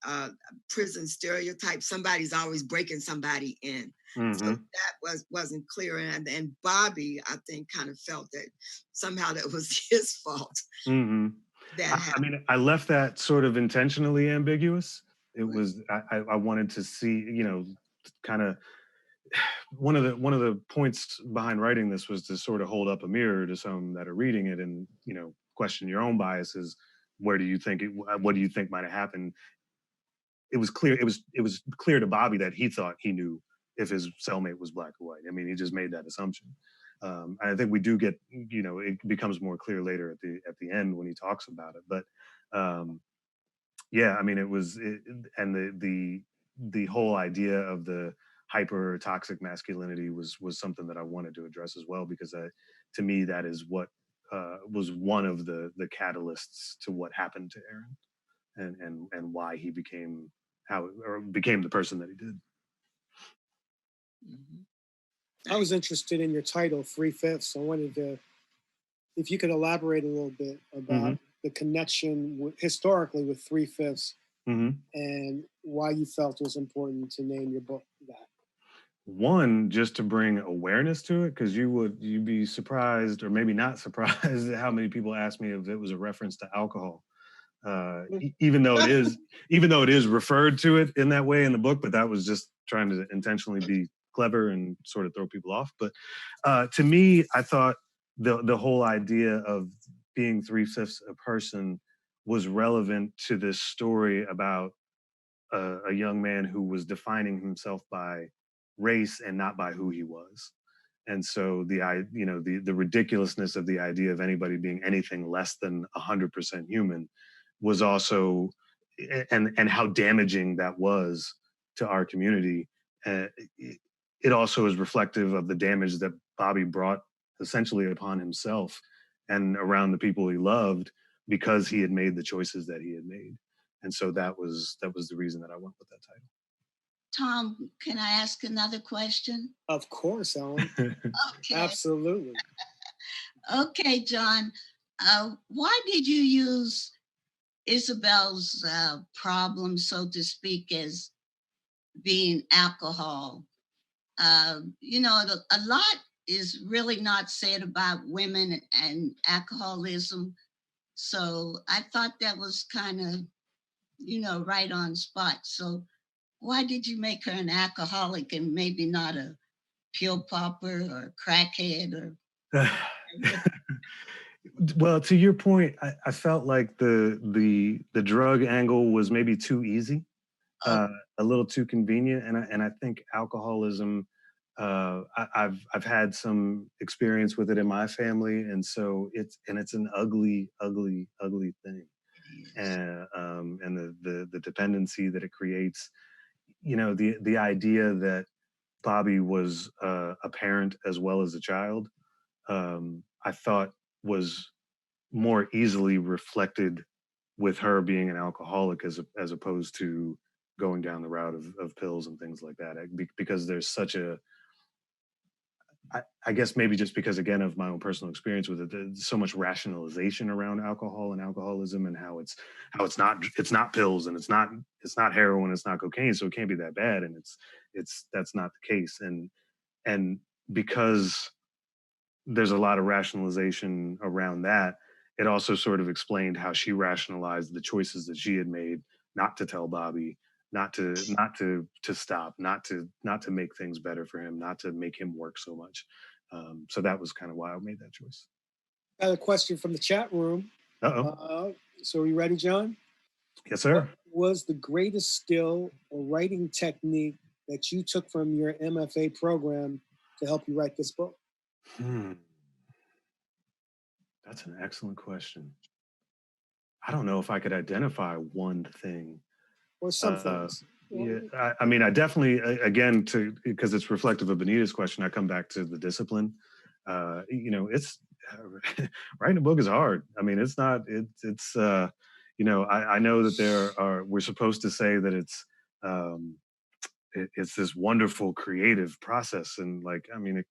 prison stereotype, somebody's always breaking somebody in. So that wasn't clear. And Bobby, I think, kind of felt that somehow that was his fault. I mean, I left that sort of intentionally ambiguous. It was, I wanted to see, kind of, one of the points behind writing this was to sort of hold up a mirror to some that are reading it and, question your own biases. What do you think might have happened? It was clear to Bobby that he thought he knew if his cellmate was black or white. I mean, he just made that assumption. And I think we do get, it becomes more clear later at the end when he talks about it. But yeah, I mean, and the whole idea of the hyper toxic masculinity was something that I wanted to address as well, because to me, that is what was one of the catalysts to what happened to Aaron and why he became the person that he did. I was interested in your title, 3/5. I wanted to, if you could elaborate a little bit about the connection historically with 3/5 and why you felt it was important to name your book that. One, just to bring awareness to it, because you'd be surprised, or maybe not surprised, at how many people ask me if it was a reference to alcohol. Even though it is referred to it in that way in the book, but that was just trying to intentionally be clever and sort of throw people off. But to me, I thought the whole idea of being 3/5 a person was relevant to this story about a young man who was defining himself by race and not by who he was. And so the ridiculousness of the idea of anybody being anything less than 100% human was also, and how damaging that was to our community. It also is reflective of the damage that Bobby brought essentially upon himself and around the people he loved, because he had made the choices that he had made. And so that was the reason that I went with that title. Tom, can I ask another question? Of course, Ellen. Okay. Absolutely. Okay, Jon. Why did you use Isabel's problem, so to speak, as being alcohol? A lot is really not said about women and alcoholism. So I thought that was kind of, right on spot. So why did you make her an alcoholic and maybe not a pill popper or crackhead or? Well, to your point, I felt like the drug angle was maybe too easy, a little too convenient, and I think alcoholism. I've had some experience with it in my family, and so it's an ugly thing, and the dependency that it creates. The idea that Bobby was a parent as well as a child, I thought was more easily reflected with her being an alcoholic as opposed to going down the route of pills and things like that. Because there's such a, I guess maybe just because, again, of my own personal experience with it, there's so much rationalization around alcohol and alcoholism, and how it's not pills, and it's not heroin, it's not cocaine, so it can't be that bad, and that's not the case. And because there's a lot of rationalization around that, it also sort of explained how she rationalized the choices that she had made not to tell Bobby, not to stop, not to make things better for him, not to make him work so much. So that was kind of why I made that choice. I have a question from the chat room. So are you ready, Jon? Yes, sir. What was the greatest skill or writing technique that you took from your MFA program to help you write this book? That's an excellent question. I don't know if I could identify one thing. Or some things. Yeah, I mean, I definitely, again, because it's reflective of Benita's question, I come back to the discipline. It's writing a book is hard. I mean, it's not. I know that we're supposed to say that it's this wonderful creative process, and like, I mean,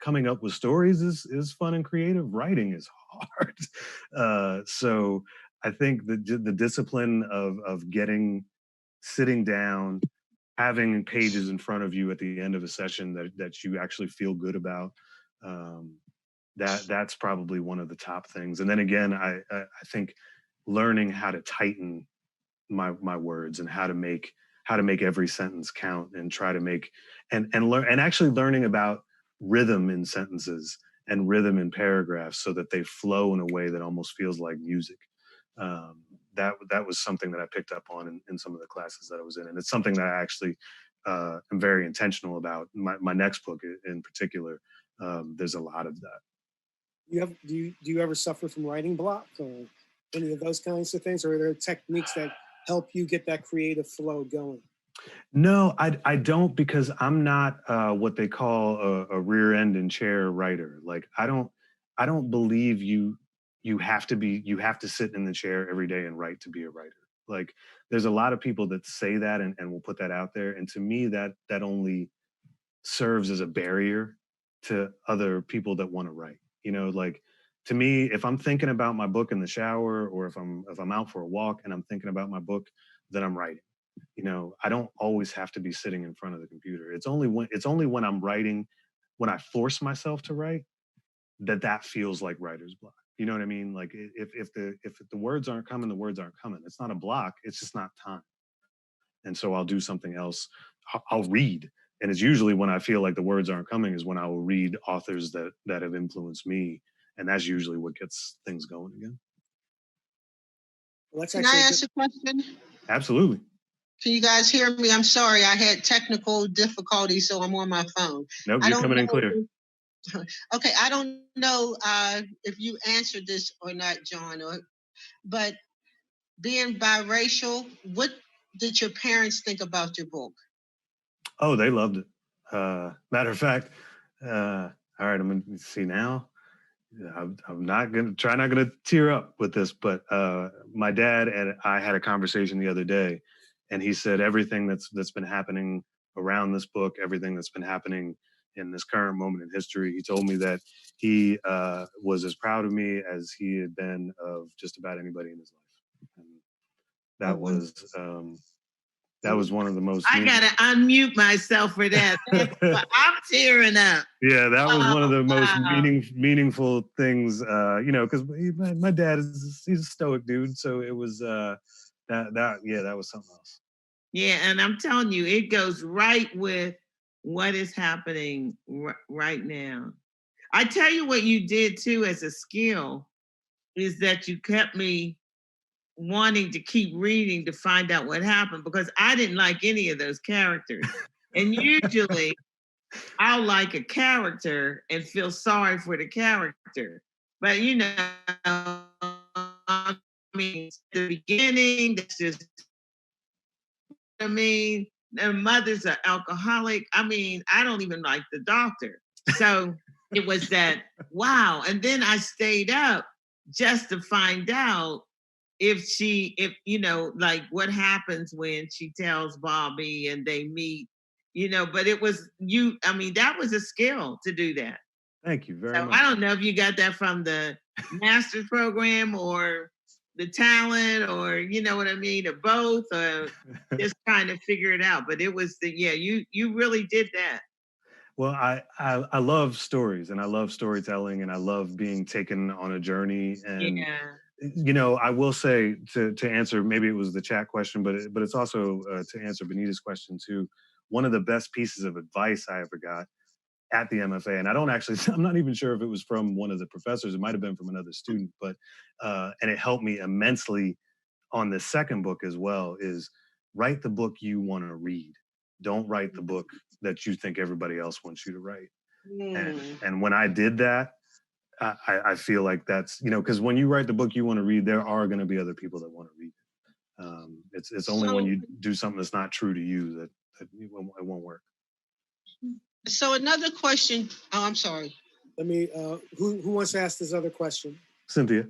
coming up with stories is fun and creative. Writing is hard. So I think the discipline of sitting down, having pages in front of you at the end of a session that you actually feel good about, that's probably one of the top things. And then again, I think learning how to tighten my words and how to make every sentence count, and try to make and learn, and actually learning about rhythm in sentences and rhythm in paragraphs so that they flow in a way that almost feels like music. That was something that I picked up on in some of the classes that I was in, and it's something that I actually am very intentional about. My next book in particular, there's a lot of that. Do you ever suffer from writing block or any of those kinds of things, or are there techniques that help you get that creative flow going? No, I don't, because I'm not what they call a rear end and chair writer. Like I don't believe you have to sit in the chair every day and write to be a writer. Like there's a lot of people that say that and will put that out there. And to me, that only serves as a barrier to other people that want to write. Like to me, if I'm thinking about my book in the shower, or if I'm out for a walk and I'm thinking about my book, then I'm writing. I don't always have to be sitting in front of the computer. It's only when I'm writing, when I force myself to write, that feels like writer's block. You know what I mean? Like if the words aren't coming, the words aren't coming. It's not a block. It's just not time. And so I'll do something else. I'll read. And it's usually when I feel like the words aren't coming is when I will read authors that have influenced me. And that's usually what gets things going again. Well, can I ask a question? Absolutely. Can you guys hear me? I'm sorry, I had technical difficulties, so I'm on my phone. Nope, you're coming in clear. Okay, I don't know if you answered this or not, Jon, but being biracial, what did your parents think about your book? Oh, they loved it. Matter of fact, all right, I'm gonna see now. I'm not gonna tear up with this, but my dad and I had a conversation the other day, and he said everything that's been happening around this book, everything that's been happening in this current moment in history, he told me that he was as proud of me as he had been of just about anybody in his life. And that was one of the most. I gotta unmute myself for that. I'm tearing up. Yeah, that was one of the most meaningful things. Because my dad he's a stoic dude, so it was that was something else. Yeah, and I'm telling you, it goes right with what is happening right now. I tell you what you did too as a skill is that you kept me wanting to keep reading to find out what happened, because I didn't like any of those characters. And usually I'll like a character and feel sorry for the character. But I mean, the beginning, that's just, their mother's an alcoholic. I mean, I don't even like the doctor. So it was that, wow. And then I stayed up just to find out if like what happens when she tells Bobby and they meet, but it was that was a skill to do that. Thank you very much. I don't know if you got that from the master's program or the talent, or you know what I mean, or both, or just trying to figure it out. But it was you really did that. Well, I love stories, and I love storytelling, and I love being taken on a journey. And I will say to answer, maybe it was the chat question, but it's also to answer Benita's question too. One of the best pieces of advice I ever got at the MFA, and I'm not even sure if it was from one of the professors. It might have been from another student, but and it helped me immensely on the second book as well, is write the book you want to read. Don't write the book that you think everybody else wants you to write. And when I did that, I feel like that's, because when you write the book you want to read, there are going to be other people that want to read it. It's only when you do something that's not true to you that it won't work. So another question. Oh, I'm sorry. Let me, who wants to ask this other question? Cynthia.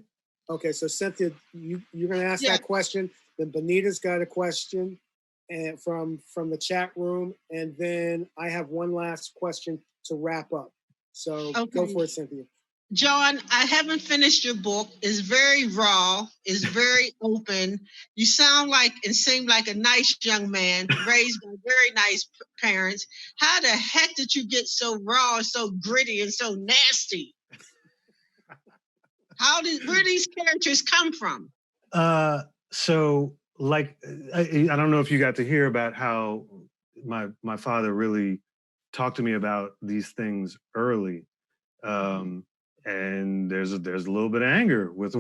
Okay, so Cynthia, you're going to ask that question. Then Benita's got a question and from the chat room. And then I have one last question to wrap up. So go for it, Cynthia. Jon, I haven't finished your book. It's very raw. It's very open. You sound like and seem like a nice young man raised by very nice parents. How the heck did you get so raw, so gritty, and so nasty? Where these characters come from? So like, I don't know if you got to hear about how my father really talked to me about these things early. And there's a little bit of anger with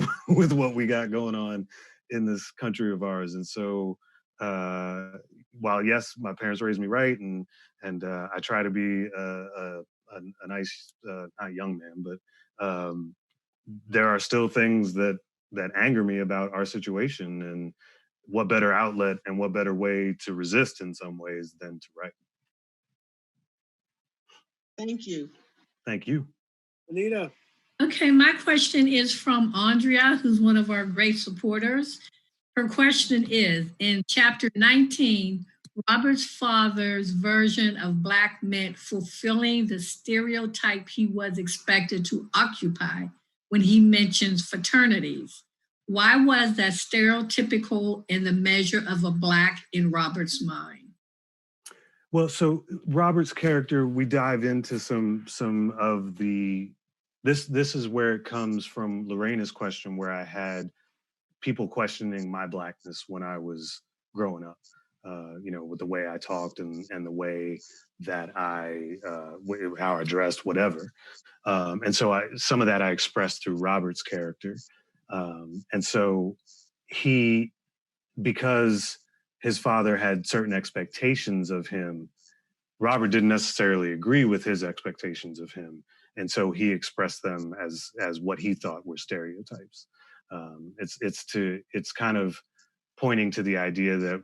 what we got going on in this country of ours. And so while yes, my parents raised me right, and I try to be a nice, not young man, but there are still things that anger me about our situation, and what better outlet and what better way to resist in some ways than to write. Thank you. Thank you. Anita. Okay, my question is from Andrea, who's one of our great supporters. Her question is, in chapter 19, Robert's father's version of Black meant fulfilling the stereotype he was expected to occupy when he mentions fraternities. Why was that stereotypical in the measure of a Black in Robert's mind? Well, so Robert's character, we dive into some of the, this is where it comes from Lorena's question, where I had people questioning my Blackness when I was growing up, with the way I talked and the way that how I dressed, whatever. And so some of that I expressed through Robert's character. And so because his father had certain expectations of him, Robert didn't necessarily agree with his expectations of him. And so he expressed them as what he thought were stereotypes. It's kind of pointing to the idea that,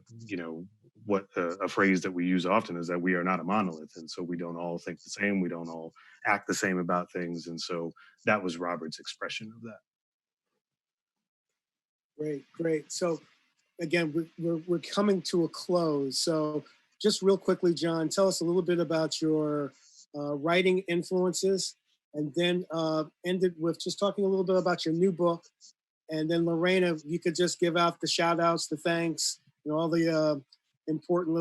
what a phrase that we use often is that we are not a monolith. And so we don't all think the same. We don't all act the same about things. And so that was Robert's expression of that. Great. So again, we're coming to a close. So just real quickly, Jon, tell us a little bit about your writing influences, and then end it with just talking a little bit about your new book. And then Lorena, you could just give out the shout outs, the thanks, all the important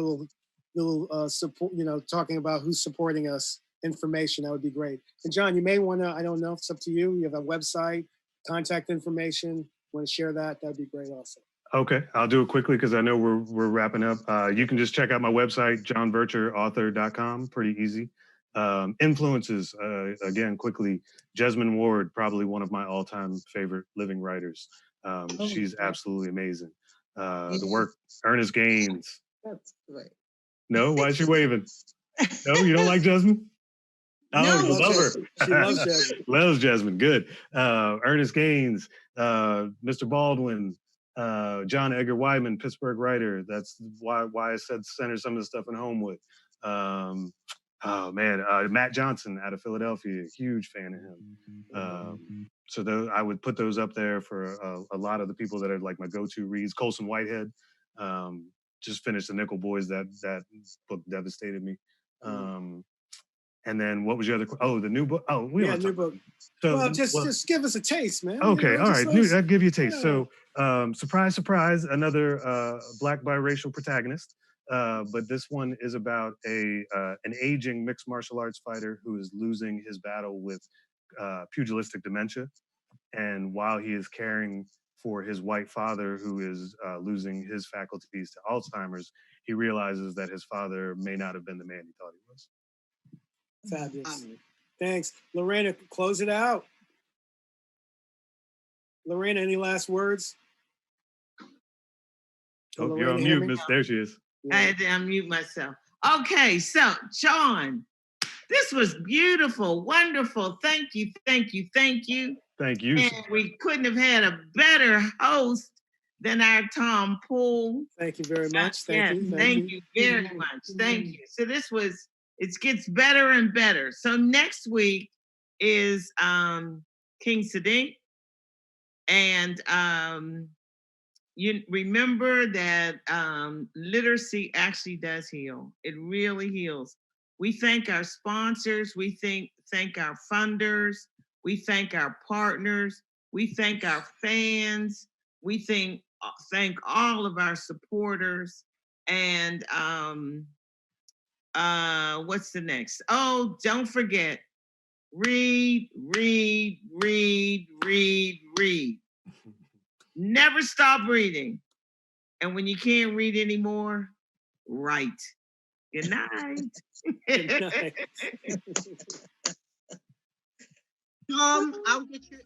little support, talking about who's supporting us, information. That would be great. And Jon, you may want to, I don't know, it's up to you. You have a website, contact information. Want to share that? That'd be great also. Okay, I'll do it quickly because I know we're wrapping up. You can just check out my website, jonvercherauthor.com. Pretty easy. Influences, again, quickly. Jesmyn Ward, probably one of my all-time favorite living writers. She's absolutely amazing. The work, Ernest Gaines. That's great. No, why is she waving? No, you don't like Jesmyn? Oh, No, you love her. She loves Jesmyn. Loves Jesmyn, good. Ernest Gaines, Mr. Baldwin, John Edgar Wideman, Pittsburgh writer. That's why I said center some of the stuff in Homewood. Matt Johnson out of Philadelphia, huge fan of him. So I would put those up there for a lot of the people that are like my go-to reads. Colson Whitehead, just finished The Nickel Boys. That book devastated me. And then what was your other? The new book. Oh, new book. So just give us a taste, man. Okay, all right. I'll give you a taste. Yeah. So, surprise, surprise, another Black biracial protagonist. But this one is about an aging mixed martial arts fighter who is losing his battle with pugilistic dementia. And while he is caring for his white father, who is losing his faculties to Alzheimer's, he realizes that his father may not have been the man he thought he was. Fabulous. Thanks. Lorena, close it out. Lorena, any last words? Oh, you're on mute, Miss. There she is. I had to unmute myself. Okay, so Jon, This was beautiful, wonderful. Thank you, thank you, thank you. Thank you. And we couldn't have had a better host than our Tom Poole. Thank you very much. Thank you very much. Thank you. So this was, it gets better and better. So next week is King Sadiq. And you remember that literacy actually does heal. It really heals. We thank our sponsors. We thank our funders. We thank our partners. We thank our fans. We thank all of our supporters. And what's the next? Oh, don't forget, read, read, read, read, read. Never stop reading. And when you can't read anymore, write. Good night. Good night. I'll get your